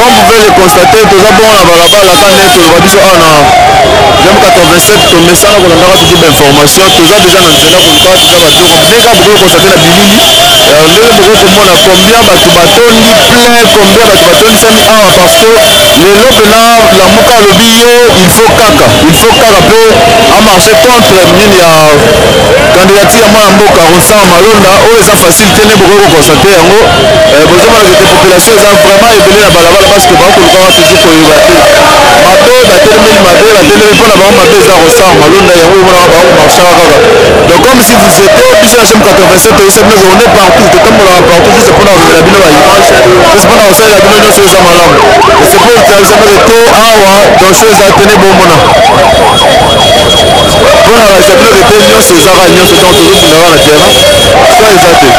Comme vous pouvez le constater, tout ça bon la balabala quand net le babiso ana. J'aime 87 to message qu'on a reçu des informations, tout ça déjà dans cela pour pas tout ça bateau. Mais quand vous constater la bilili, ndenge beaucoup comment na combien bato batondi plein combien bato batondi sami awa parce que les lobes là la muka lobiyo il faut kaka peu à marcher contre nini ya candidature ya mboka Rosam Malonda o eza facilité ne beaucoup constater yango besoin de la population eza vraiment ebele na balabala parce que beaucoup luka wa toujours koyeba te mabe batelemeli mabe batelemi mpona bango mabe eza Rosam Malonda yango ebona bango marchaka kaka donc comme si vous étiez biso na chaîne 87 oyesa bino on est partout totambolaka partout juste mpona komela bino baimage juste mpona kosalela bino nyonso eza malamu c'est pour talisambele to awa donso eza tene bomona mpona balisa bino kete nyonso ezaka nyonso donc tozobundaka na terrain so eza te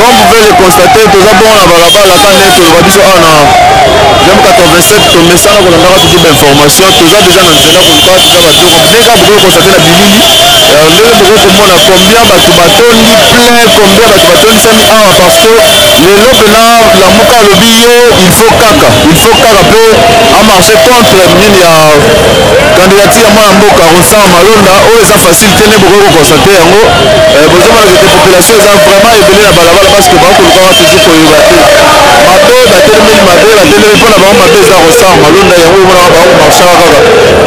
Comme vous pouvez le constater, tout d'abord on a balabala quand net le badiso ana. J'aime 87 to mesana ko ndaka tu diba information, tout ça déjà dans zela ko kwa tu ba tu ko ndeka beaucoup constater la bilili. Ndeka beaucoup komona combien batu batondi plein, combien batu batondi sami awa parce que le lobela la muka lobiyo il faut kaka peu à marcher contre nini ya candidature moi mboka Ronsard Malonda o eza facilité ne beaucoup constater yango. Bozoma que la population est vraiment ébélée la balabala parce que beaucoup de gens toujours koyoba te mabe batelemeli mabe batelemeli mpona bango mabe eza Ronsard Malonda yango omona bango marchaka kaka.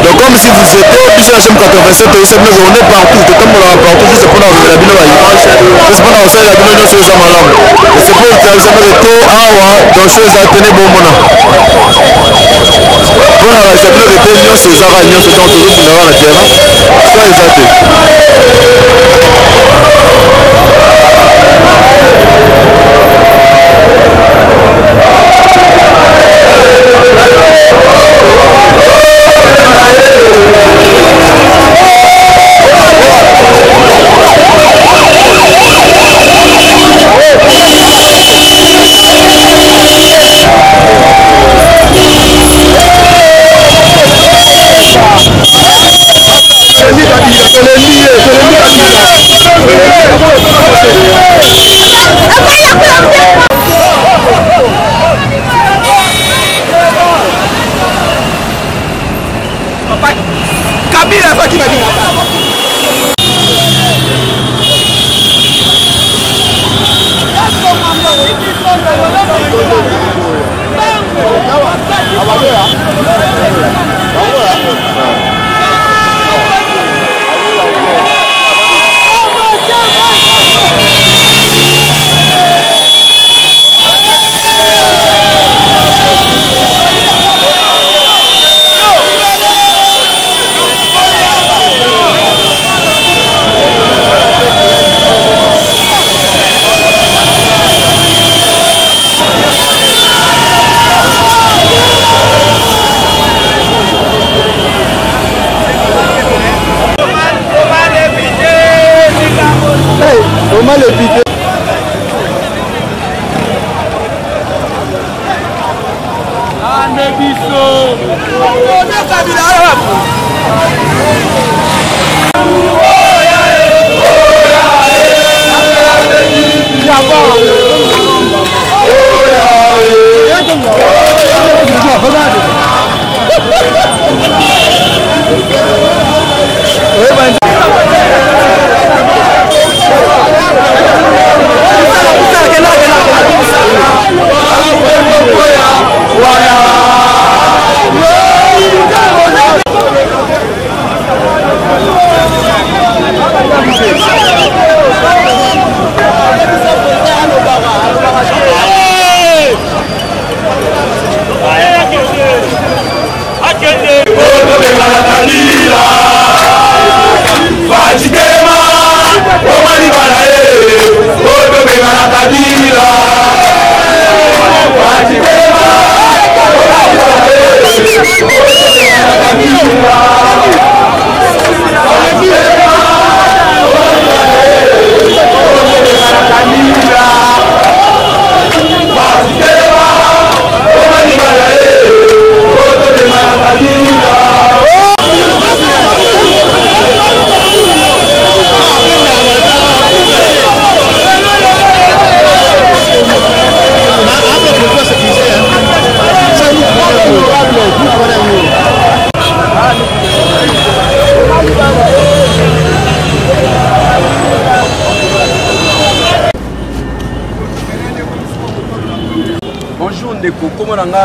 Donc comme si vous étiez biso na chaîne 87 toyesa bino on est partout totambolaka partout juste mpona komela bino baimage juste mpona kosalela bino nyonso eza malamu c'est pour etablisama te awa donso eza tene bomona mpona balisa bino te nyonso ezaka nyonso donc tozobundaka na terrain so eza te.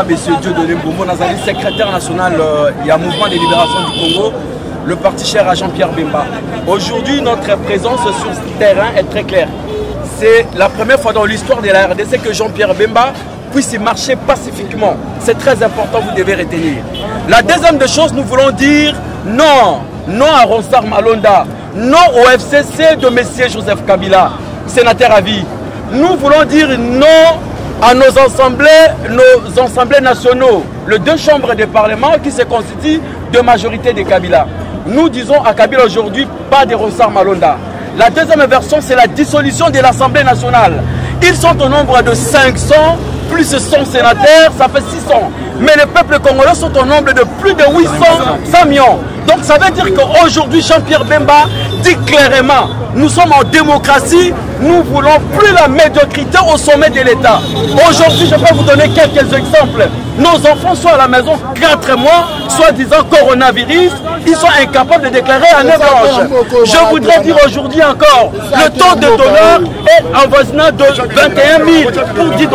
Monsieur Dieudonné Mbombo, secrétaire national du Mouvement de libération du Congo, le parti cher à Jean-Pierre Bemba. Aujourd'hui, notre présence sur ce terrain est très claire. C'est la première fois dans l'histoire de la RDC que Jean-Pierre Bemba puisse y marcher pacifiquement. C'est très important, vous devez retenir. La deuxième des choses, nous voulons dire non, non à Ronsard Malonda, non au FCC de M. Joseph Kabila, sénateur à vie. Nous voulons dire non à nos assemblées nationaux, les deux chambres de parlement qui se constituent de majorité de Kabila. Nous disons à Kabila aujourd'hui, pas de Ronsard Malonda. La deuxième version, c'est la dissolution de l'Assemblée nationale. Ils sont au nombre de 500, plus 100 sénateurs, ça fait 600. Mais les peuples congolais sont au nombre de plus de 800 millions. Donc ça veut dire qu'aujourd'hui, Jean-Pierre Bemba dit clairement, nous sommes en démocratie, nous voulons plus la médiocrité au sommet de l'État. Aujourd'hui, je peux vous donner quelques exemples. Nos enfants sont à la maison 4 mois, soi-disant coronavirus, ils sont incapables de déclarer un blanche. Je voudrais dire aujourd'hui encore, le taux de donneur est avoisinant de 21 000 pour 10 $.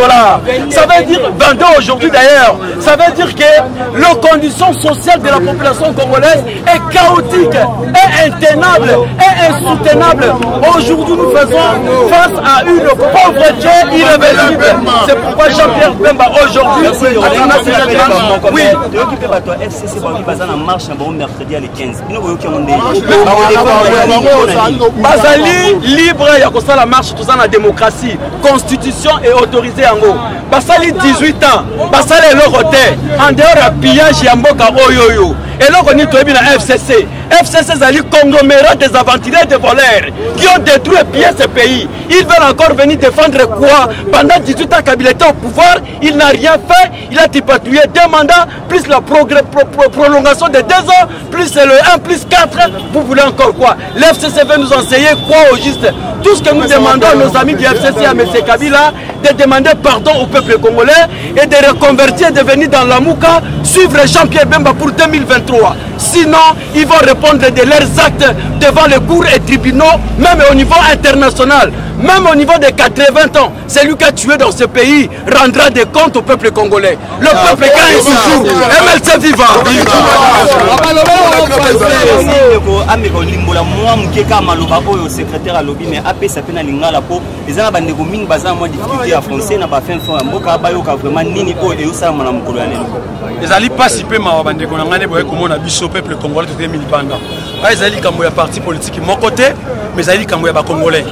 Ça veut dire 22 aujourd'hui d'ailleurs. Ça veut dire que la condition sociale de la population congolaise est chaotique, est intenable, est insoutenable. Aujourd'hui, nous faisons face à une pauvreté irréversible. C'est pourquoi Jean-Pierre Bemba aujourd'hui, oui. Bazali libre ya kosala la marche tout ça la démocratie, constitution est autorisée en haut. Basali 18 ans, basali le roté en dehors ya pillage ya mboka oyoyo. Et là on est tobi na FCC. FCC zali conglomérat des aventuriers de voleurs qui ont détruit et pillé ce pays. Ils veulent encore venir défendre quoi? Pendant 18 ans Kabila était au pouvoir, il n'a rien fait, il a dépatouillé 2 mandats, plus la prolongation de 2 ans, plus le 1 plus 4, vous voulez encore quoi? L'FCC veut nous enseigner quoi au juste? Tout ce que nous demandons à nos amis du FCC, à M. Kabila, de demander pardon au peuple congolais et de reconvertir, de venir dans la Mouka, suivre Jean-Pierre Bemba pour 2023. Sinon, ils vont répondre de leurs actes devant les cours et tribunaux, même au niveau international, même au niveau des 80 ans. Celui qui a tué dans ce pays rendra des comptes au peuple congolais. Le peuple gagne toujours. MLC vivant. ezali pasi pe mawa bandeko na ngane boye komona biso peuple congolais te milibanda ba ezali kambo ya parti politique moko te mais ezali kambo ya ba congolais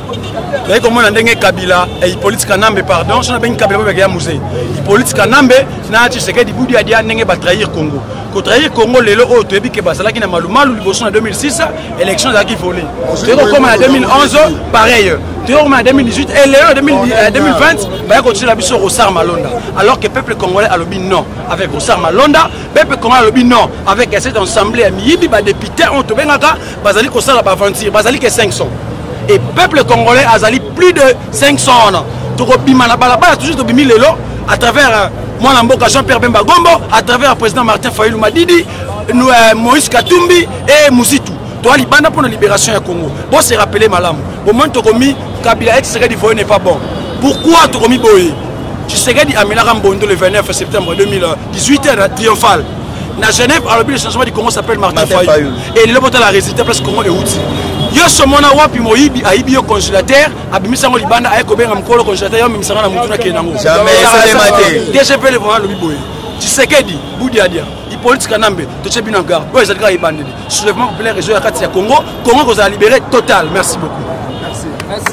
toyei komona ndenge Kabila et politique nambe pardon sona bengi Kabila ba ya musée politique nambe na Tshisekedi budi adia ndenge ba trahir Congo ko trahir Congo lelo o toyebi ke basalaki na malumalu liboso na 2006 élection zaki volé toyei comme en 2011 pareil en 2018 et en 2020, il continuer la mission Rossard Malonda. Alors que le peuple congolais a le non avec Rossard Malonda, le peuple congolais a le non avec cette assemblée à Miyibi, les députés ont tout bien Bazali Kossala Bavantir, Bazali que 500. Et le peuple congolais a plus de 500 ans. Donc, toujours à travers moi, Jean-Pierre Bemba Gombo, à travers le président Martin Fayulu Madidi, Moïse Katumbi et Moussitou. Toi, Libanda pour la libération du Congo. Bon, c'est rappelé, madame. Au moment où Kabila et Tshisekedi n'est pas bon. Pourquoi tu as mis Boye? Tshisekedi a mis la Rambondo le 29 septembre 2018 triomphal. Na Genève, alors le changement du Congo s'appelle Martin Fayulu. Et il a la résultat parce que Congo est outil. Yo somona wapi moyibi aibi yo consulateur abimisa ngo libanda ayeko benga mkolo consulateur yo mimisanga na mutuna kenango. Jamais ça dématé. DGP le vraiment le Boye. Tshisekedi budi adia. Politique nambe to chebi na garde ouais ezalika ibandeli soulèvement populaire réseau ya kati ya Congo qu'on a libéré total. Merci beaucoup. Merci.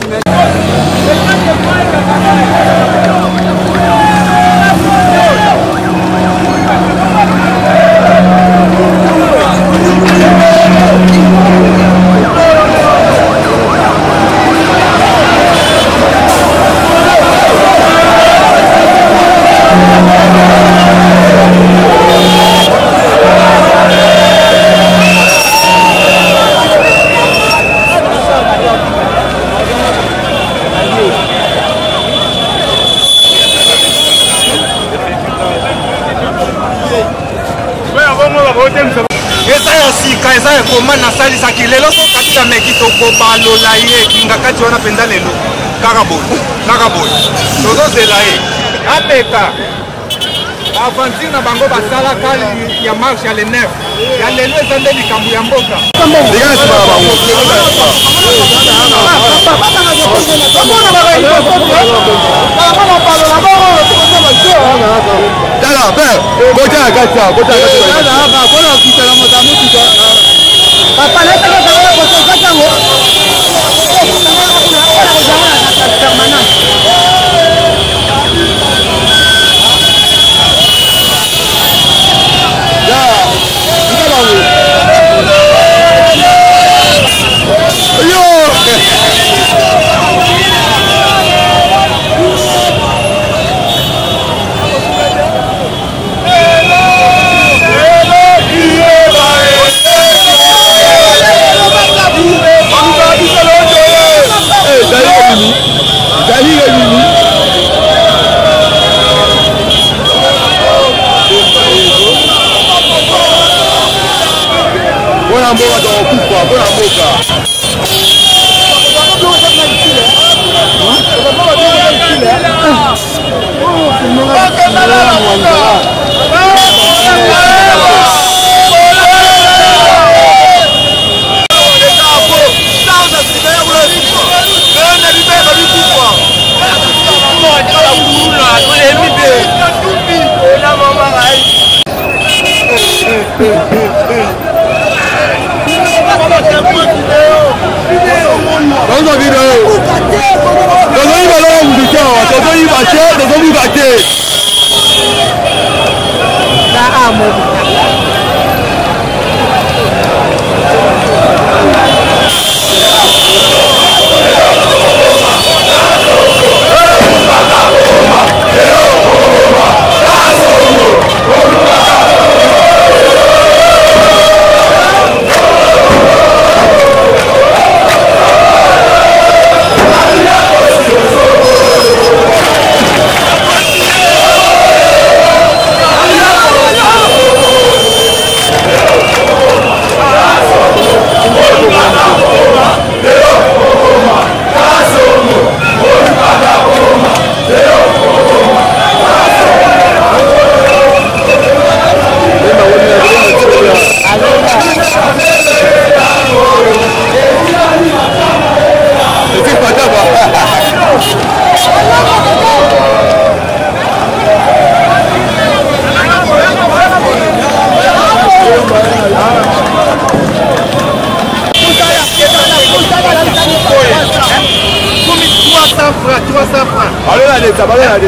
eza ekoma nasalisaki lelo tokatisa meki tokobalola ye kinga kati wana mpenza lelo kaka boye tozozela ye apeka aventure na bango basalaka ya marche ya le 9 ya lelo eza nde likambo ya mboka Tala, père, côté à Katia, côté à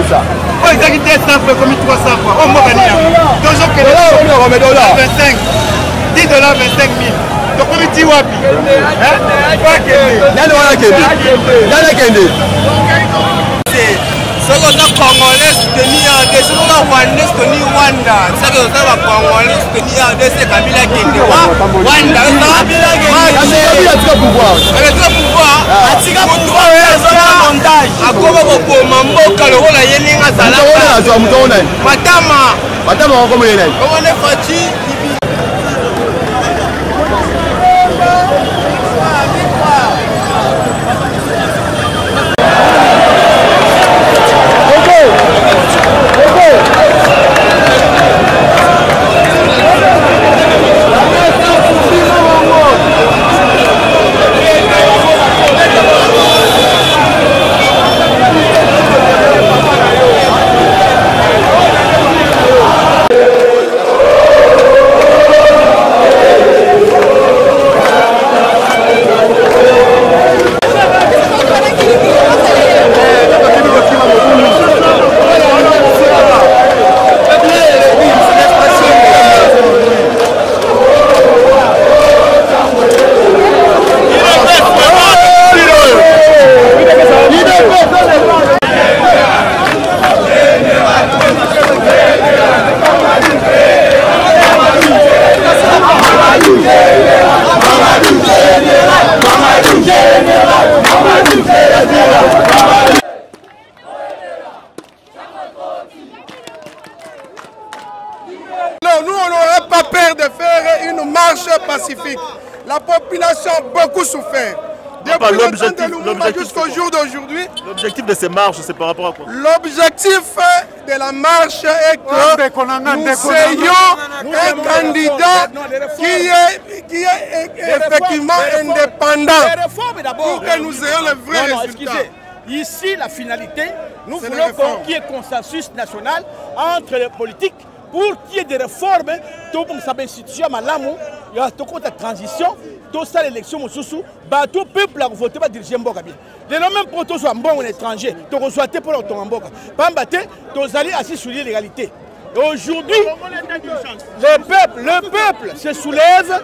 Ça. Oh, ils ont quitté 100 francs comme 300 francs. Oh, moi, toujours que les 25, 10 dollars, 25 000. Donc, on dit wapi. Ce qu'on a congolais soutenir des ce qu'on a rwandais soutenir Rwanda. C'est que ça va congolais soutenir des c'est Kabila Kende. Rwanda, Kabila Kende. Atika pouvoir. Atika pouvoir. Montage. Akoba ko mamboka le rôle yelinga sala. Matama. Matama comment il est? Comment est Fati? Non, nous on n'aurait pas peur de faire une marche pacifique. La population a beaucoup souffert. Depuis le temps de Lumumba jusqu'au jour d'aujourd'hui. L'objectif de ces marches, c'est par rapport à quoi? L'objectif de la marche est que nous ayons un candidat qui est effectivement indépendant pour que nous ayons le vrai résultat. Ici, la finalité, nous voulons qu'il y ait consensus national entre les politiques pour qu'il y ait des réformes, tout pour sa institution, il y a tout contre la transition, tout ça l'élection, tout peuple a voté pour diriger Mboka bien. Les noms même pour tous soit bon étranger, tout soit pour l'autre Mboka. Pas battre, tous allez assis sur l'égalité. Aujourd'hui, le peuple se soulève,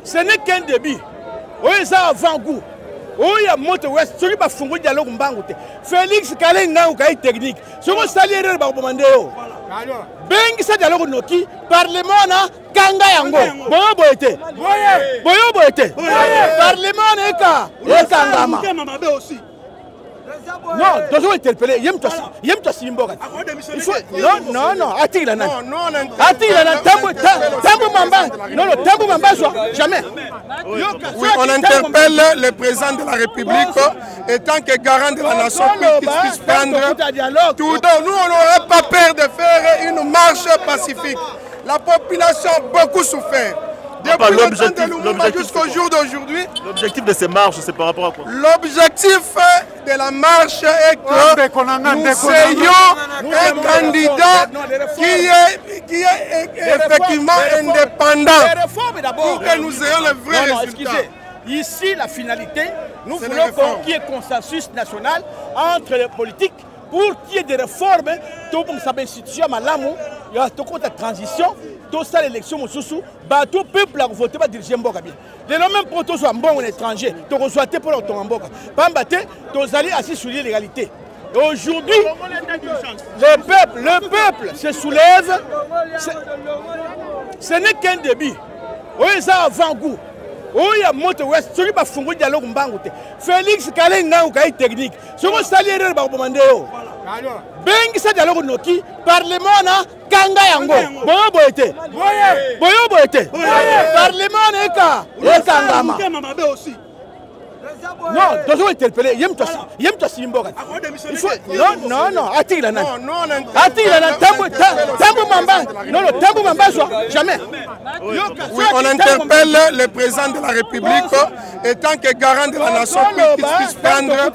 ce n'est qu'un début. Oui, ça avant-goût. Oui, il y a West, celui qui a fait un dialogue Mbangoute. Félix Kalenga ou Kaï technique. Ce qu'on s'allie à Barbomandeo. Bengi sa dialogue Noki, Parlement na Kanga Yango. Boyo Boyete. Boyo Boyete. Parlement Eka. Ekangama. Non, tu dois interpeller. Yem toi Simboga. Non, attire la nan. Attire la nan. Tambo Mamba. Non, Tambo Mamba, jamais. Oui, on interpelle le président de la République étant que garant de la nation qu'il puisse prendre tout. Nous, on n'aurait pas peur de faire une marche pacifique. La population a beaucoup souffert. Depuis le temps de Lumumba jusqu'au jour d'aujourd'hui. L'objectif de ces marches, c'est par rapport à quoi? L'objectif de la marche est que nous ayons un candidat qui est effectivement indépendant pour que nous ayons le vrai résultat. Ici, la finalité, nous voulons qu'il y ait consensus national entre les politiques pour qu'il y ait des réformes, tout comme ça, institution, malamu, il y a tout de transition, tout ça, l'élection, tout peuple a voté pour diriger Mboka bien. Les mêmes pour tous un bon étranger, tu reçois pour ton Mboka. Pas battre, tu allais assis sur l'illégalité. Aujourd'hui, le peuple se soulève. Ce n'est qu'un début. Oui, ça avant-goût. Oui, il y a monté ouest. Celui qui a fait un dialogue, Félix Kalenga ou Kaï technique. Ce que ça lui est demandé. Bengi sa dialogue noki parlement na kanga yango. Boyo boyete. Boyo boyete. Parlement na kanga ma. Non, tu dois interpeller. Il y a un Simboga. Non, attire la nana. Attire la nana. Tambo Mamba. Non, Tambo Mamba, jamais. Oui, on interpelle le président de la République étant que garant de la nation qu'il puisse prendre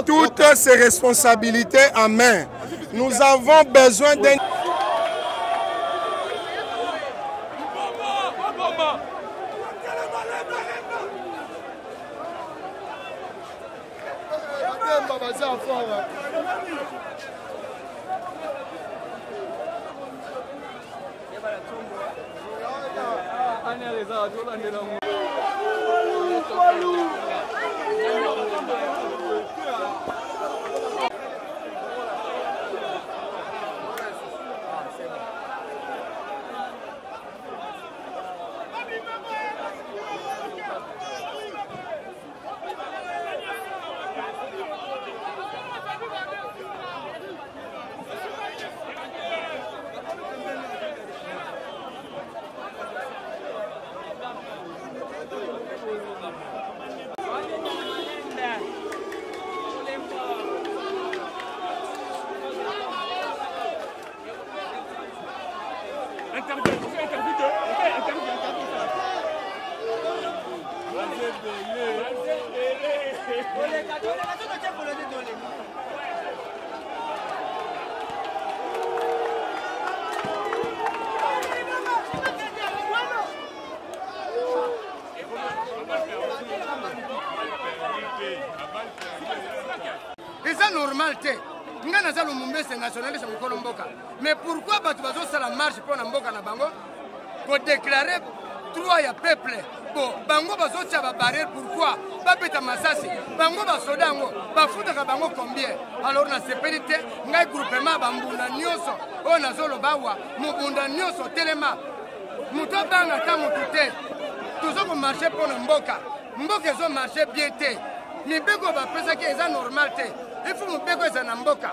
toutes ses responsabilités en main. Nous avons besoin d'un... C'est normal, c'est nationaliste mais pourquoi tu la marche pour pour déclarer trois peuple bon bango bazotia ba barrière pourquoi ba peta masasi bango ba sodango ba futa ka bango combien alors na sécurité ngai groupement ba mbunda nyoso o na zolo bawa mubunda nyoso telema muto banga ta mutute tuzo ko marcher pour mboka zo marcher bien té mibeko ba pesa ki eza normal té il faut mibeko eza na mboka